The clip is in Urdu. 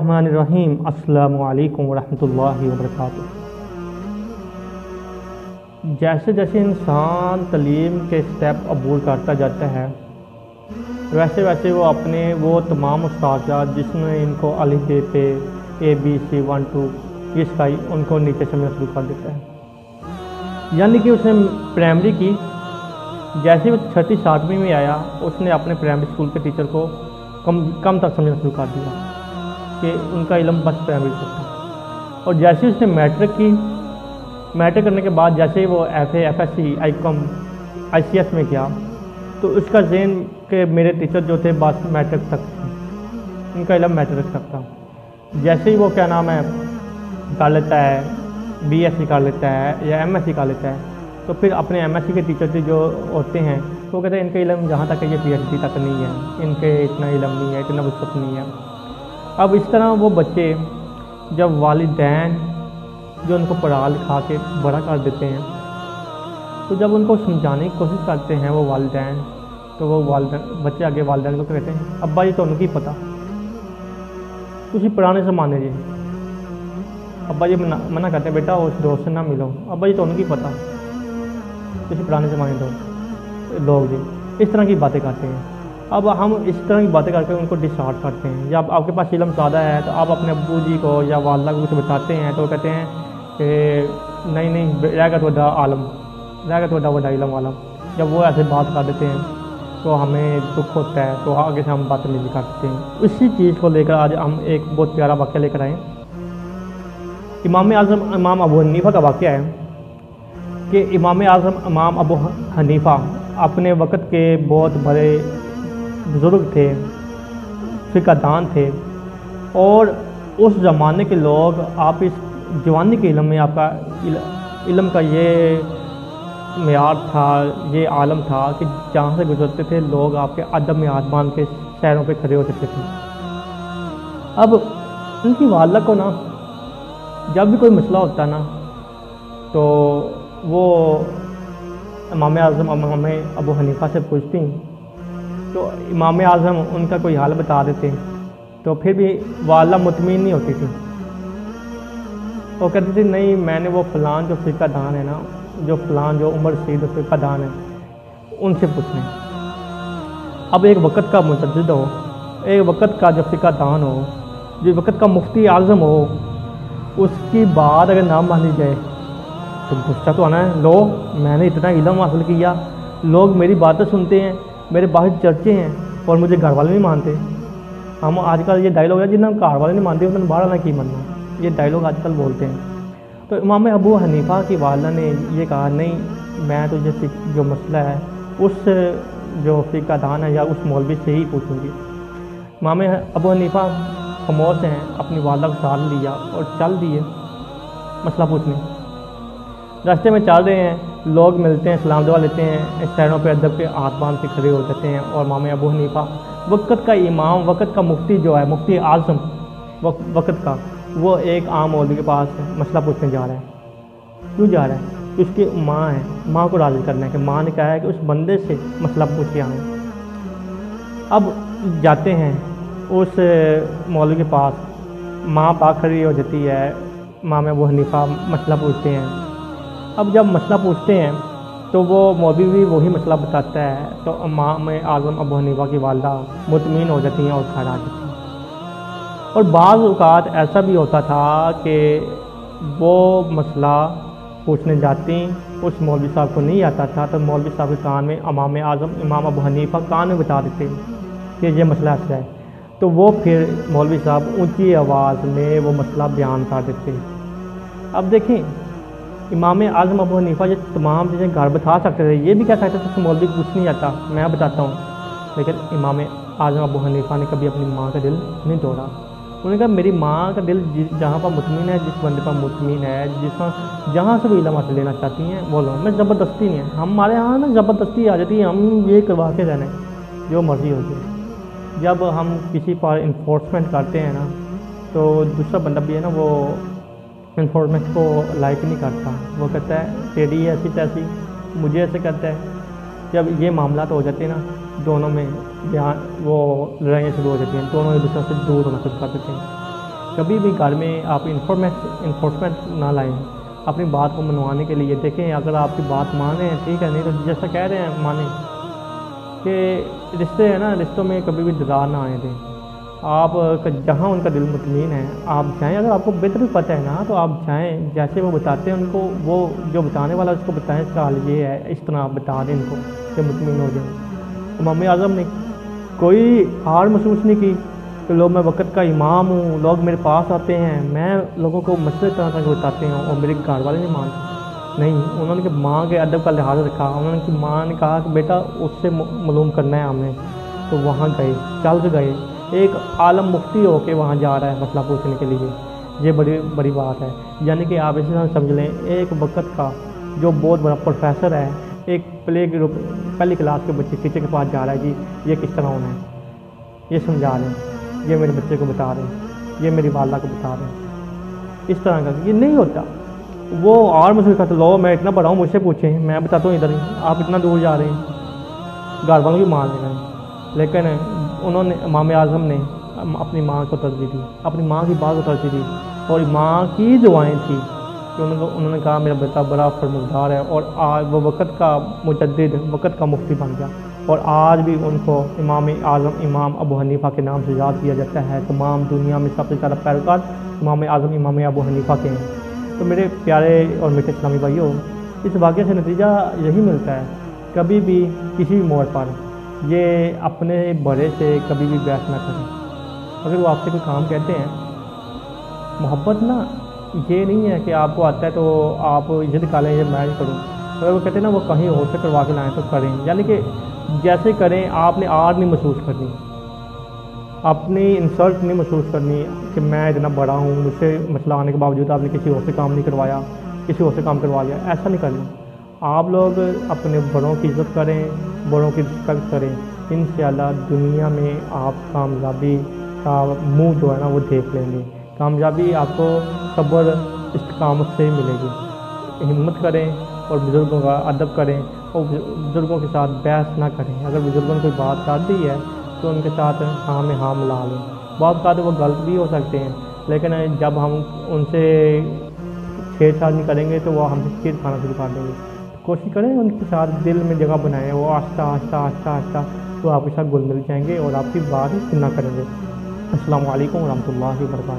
الرحمن الرحیم السلام علیکم ورحمۃ اللہ وبرکاتہ۔ جیسے جیسے انسان تعلیم کے سٹیپ عبور کرتا جاتا ہے ویسے ویسے وہ اپنے تمام استاذ جس نے ان کو الف ب پہ ABC 1 2 یہ سکھائی ان کو نیچے سمجھنا شروع کر دیتا ہے۔ یعنی کہ اس نے پرائمری کی، جیسے وہ 6 7ویں میں آیا اس نے اپنے پرائمری اسکول کے ٹیچر کو کم تک سمجھنا شروع کر دیا کہ ان کا علم بس پرائمری تک تھا۔ اور جیسے اس نے میٹرک کی، میٹرک کرنے کے بعد جیسے وہ FA FSC ICOM ICS میں کیا تو اس کا ذہن کہ میرے ٹیچر جو تھے بس میٹرک تک تھے، ان کا علم میٹرک تک تھا۔ جیسے ہی وہ کر لیتا ہے BSc کر لیتا ہے یا MSc کر لیتا ہے تو پھر اپنے MSc کے ٹیچر جو ہوتے ہیں تو وہ کہتے ہیں ان کا علم جہاں تک ہے یہ PhD تک نہیں ہے، ان کے اتنا علم نہیں ہے، اتنا وسعت نہیں ہے۔ اب اس طرح وہ بچے جب والدین جو ان کو پڑھا لکھا کے بڑا کر دیتے ہیں تو جب ان کو سمجھانے کی کوشش کرتے ہیں وہ والدین تو وہ بچے آگے والدین کو کہتے ہیں ابا جی تمہیں کی پتا، تسی پرانے زمانے جی۔ ابا جی منع کرتے ہیں بیٹا اس دوست سے نہ ملو، ابا جی تمہیں کی پتا، تسی پرانے زمانے لوگ جی۔ اس طرح کی باتیں کرتے ہیں۔ اب ہم اس طرح کی باتیں کر کے ان کو ڈسہارٹ کرتے ہیں۔ جب آپ کے پاس علم زیادہ ہے تو آپ اپنے ابو جی کو یا والدہ کو کچھ بتاتے ہیں تو وہ کہتے ہیں کہ نہیں رہ گا تو عالم، رہ گا تو بڑا علم عالم۔ جب وہ ایسے بات کر دیتے ہیں تو ہمیں دکھ ہوتا ہے، تو آگے سے ہم بدتمیزی کرتے ہیں۔ اسی چیز کو لے کر آج ہم ایک بہت پیارا واقعہ لے کر آئے۔ امام اعظم امام ابو حنیفہ کا واقعہ ہے کہ امام اعظم امام ابو حنیفہ اپنے وقت کے بہت بڑے بزرگ تھے، فقہ دان تھے، اور اس زمانے کے لوگ آپ اس جوانی کے علم میں آپ کا علم کا یہ معیار تھا، یہ عالم تھا کہ جہاں سے گزرتے تھے لوگ آپ کے ادب میں ہاتھ باندھ کے شہروں پہ کھڑے ہو جاتے تھے۔ اب ان کی والدہ کو جب بھی کوئی مسئلہ ہوتا تو وہ امام اعظم امام ابو حنیفہ سے پوچھتی تو امام اعظم ان کا کوئی حال بتا دیتے تو پھر بھی والدہ مطمئن نہیں ہوتی تھی۔ وہ کہتی تھی نہیں میں نے وہ فلان جو فقہ دان ہے جو فلان جو عمر رسید فقہ دان ہے ان سے پوچھنے۔ اب ایک وقت کا مجدد ہو، ایک وقت کا جو فقہ دان ہو، جو وقت کا مفتی اعظم ہو، اس کی بات اگر نہ مانی جائے تو غصہ تو آنا ہے۔ لو میں نے اتنا علم حاصل کیا، لوگ میری باتیں سنتے ہیں، میرے باہر چرچے ہیں اور مجھے گھر والے نہیں مانتے۔ ہم آج کل یہ ڈائلاگ ہے جنہیں گھر والے نہیں مانتے انہوں نے باہر آنا کی ماننا، یہ ڈائلاگ آج کل بولتے ہیں۔ تو امام ابو حنیفہ کی والدہ نے یہ کہا نہیں میں تجھے جو مسئلہ ہے اس جو فقہ دان ہے یا اس مولوی سے ہی پوچھوں گی۔ امام ابو حنیفہ خاموش ہیں، اپنی والدہ کو ساتھ لیا اور چل دیے مسئلہ پوچھنے۔ راستے میں چل رہے ہیں، لوگ ملتے ہیں، سلام دعا لیتے ہیں، شہروں پہ ادب کے ہاتھ باندھ کے کھڑے ہو جاتے ہیں، اور امام ابو حنیفہ وقت کا امام، وقت کا مفتی جو ہے مفتی اعظم وقت کا، وہ ایک عام مولوی کے پاس مسئلہ پوچھنے جا رہا ہے۔ کیوں جا رہا ہے؟ اس کی ماں ہے، ماں کو راضی کرنا ہے کہ ماں نے کہا ہے کہ اس بندے سے مسئلہ پوچھ کے آئیں۔ اب جاتے ہیں اس مولوی کے پاس، ماں پاک کھڑی ہو جاتی ہے، امام ابو حنیفہ مسئلہ پوچھتے ہیں۔ اب جب مسئلہ پوچھتے ہیں تو وہ مولوی بھی وہی مسئلہ بتاتا ہے تو امام اعظم ابو حنیفہ کی والدہ مطمئن ہو جاتی ہیں اور گھر آ جاتی ہیں۔ اور بعض اوقات ایسا بھی ہوتا تھا کہ وہ مسئلہ پوچھنے جاتی اس مولوی صاحب کو نہیں آتا تھا تو مولوی صاحب کے کان میں امام اعظم امام ابو حنیفہ کان میں بتا دیتے کہ یہ مسئلہ ایسا ہے، تو وہ پھر مولوی صاحب اونچی آواز میں وہ مسئلہ بیان کر دیتے۔ اب دیکھیں امام اعظم ابو حنیفہ یہ تمام چیزیں گھر بتا سکتے تھے، یہ بھی کہہ سکتے تھے کہ مولوی کو کچھ نہیں آتا میں بتاتا ہوں، لیکن امام اعظم ابو حنیفہ نے کبھی اپنی ماں کا دل نہیں توڑا۔ انہوں نے کہا میری ماں کا دل جہاں پر مطمئن ہے، جس بندے پر مطمئن ہے، جہاں سے بھی علم حاصل لینا چاہتی ہیں وہ لو، میں زبردستی نہیں ہے، ہمارے یہاں زبردستی آ جاتی ہے، ہم یہ کروا کے رہنا ہے جو مرضی ہوتی ہے۔ جب ہم کسی پر انفورسمنٹ کرتے ہیں تو دوسرا بندہ بھی ہے وہ انفارمیشن کو لائک نہیں کرتا، وہ کہتا ہے تیری ایسی تیسی، مجھے ایسے کرتا ہے۔ جب یہ معاملات ہو جاتے ہیں دونوں میں وہ لڑائیاں شروع ہو جاتی ہیں، دونوں ایک دوسرے سے دور ہونا شروع کر دیتے ہیں۔ کبھی بھی گھر میں آپ انفورسمنٹ نہ لائیں اپنی بات کو منوانے کے لیے. دیکھیں اگر آپ کی بات مانیں ٹھیک ہے, نہیں تو جیسا کہہ رہے ہیں مانیں کہ رشتے ہیں نا, رشتوں میں کبھی بھی درار نہ آنے دیں. آپ جہاں ان کا دل مطمئن ہے آپ جائیں. اگر آپ کو بہتر پتہ ہے نا تو آپ جائیں, جیسے وہ بتاتے ہیں ان کو, وہ جو بتانے والا اس کو بتائیں اس کا حال یہ ہے, اس طرح آپ بتا دیں ان کو کہ مطمئن ہو جائیں. امام اعظم نے کوئی ہار محسوس نہیں کی کہ لوگ میں وقت کا امام ہوں, لوگ میرے پاس آتے ہیں, میں لوگوں کو مسئلے طرح طرح کے بتاتے ہوں اور میرے گھر والے نہیں مانتے. نہیں, انہوں نے کہ ماں کے ادب کا لحاظ رکھا. انہوں نے کہ ماں نے کہا کہ بیٹا اس سے معلوم کرنا ہے ہم نے, تو وہاں گئے, چل کے گئے. ایک عالم مفتی ہو کے وہاں جا رہا ہے مسئلہ پوچھنے کے لیے, یہ بڑی بڑی بات ہے. یعنی کہ آپ اسی طرح سمجھ لیں ایک وقت کا جو بہت بڑا پروفیسر ہے ایک پلے گروپ پہلی کلاس کے بچے ٹیچر کے پاس جا رہا ہے, جی یہ کس طرح ہونا ہے, یہ سمجھا رہے ہیں, یہ میرے بچے کو بتا رہے ہیں, یہ میری والدہ کو بتا رہے ہیں. اس طرح کا یہ نہیں ہوتا. وہ اور مجھ سے کہتے لو میں اتنا بڑا ہوں مجھ سے پوچھیں, میں بتاتا ہوں ادھر ہی, آپ اتنا دور جا رہے ہیں, گھر والوں کی مان لے گئے. لیکن انہوں نے امام اعظم نے اپنی ماں کو ترجیح دی, اپنی ماں کی بات کو ترجیح دی, اور ماں کی دعائیں تھیں کہ انہوں نے کہا میرا بیٹا بڑا فرمانبردار ہے, اور آج وہ وقت کا مجدد, وقت کا مفتی بن گیا. اور آج بھی ان کو امام اعظم امام ابو حنیفہ کے نام سے یاد کیا جاتا ہے. تمام دنیا میں سب سے زیادہ پیروکار امام اعظم امام ابو حنیفہ کے ہیں. تو میرے پیارے اور میٹھے اسلامی بھائیوں, اس واقعے سے نتیجہ یہی ملتا ہے, کبھی بھی کسی بھی موڑ پر یہ اپنے بڑے سے کبھی بھی بحث نہ کریں. اگر وہ آپ سے کوئی کام کہتے ہیں, محبت نا یہ نہیں ہے کہ آپ کو آتا ہے تو آپ ضد کر لیں یہ میں نہیں کروں. اگر وہ کہتے ہیں نا وہ کہیں اور سے کروا کے لائیں تو کریں, یعنی کہ جیسے کریں. آپ نے آر نہیں محسوس کرنی, اپنی انسلٹ نہیں محسوس کرنی کہ میں اتنا بڑا ہوں, مجھ سے مسئلہ آنے کے باوجود آپ نے کسی اور سے کام نہیں کروایا, کسی اور سے کام کروا لیا. ایسا نہیں کرنا. آپ لوگ اپنے بڑوں کی عزت کریں, بڑوں کی رسپیکٹ کریں. انشاءاللہ دنیا میں آپ کامیابی کا منہ جو ہے نا وہ دیکھ لیں گے. کامیابی آپ کو صبر استقامت سے ملے گی. ہمت کریں اور بزرگوں کا ادب کریں, اور بزرگوں کے ساتھ بحث نہ کریں. اگر بزرگوں نے کوئی بات کر دی ہے تو ان کے ساتھ ہاں میں ہاں ملا لیں. بعض اوقات وہ غلط بھی ہو سکتے ہیں, لیکن جب ہم ان سے چھیڑ چھاڑ نہیں کریں گے تو وہ ہم سے چیڑ کھانا شروع کر دیں گے. کوشش کریں ان کے ساتھ دل میں جگہ بنائیں, وہ آہستہ آہستہ آہستہ آہستہ تو آپ کے ساتھ گل مل جائیں گے اور آپ کی بات سننا کریں گے. السلام علیکم ورحمۃ اللہ وبرکاتہ.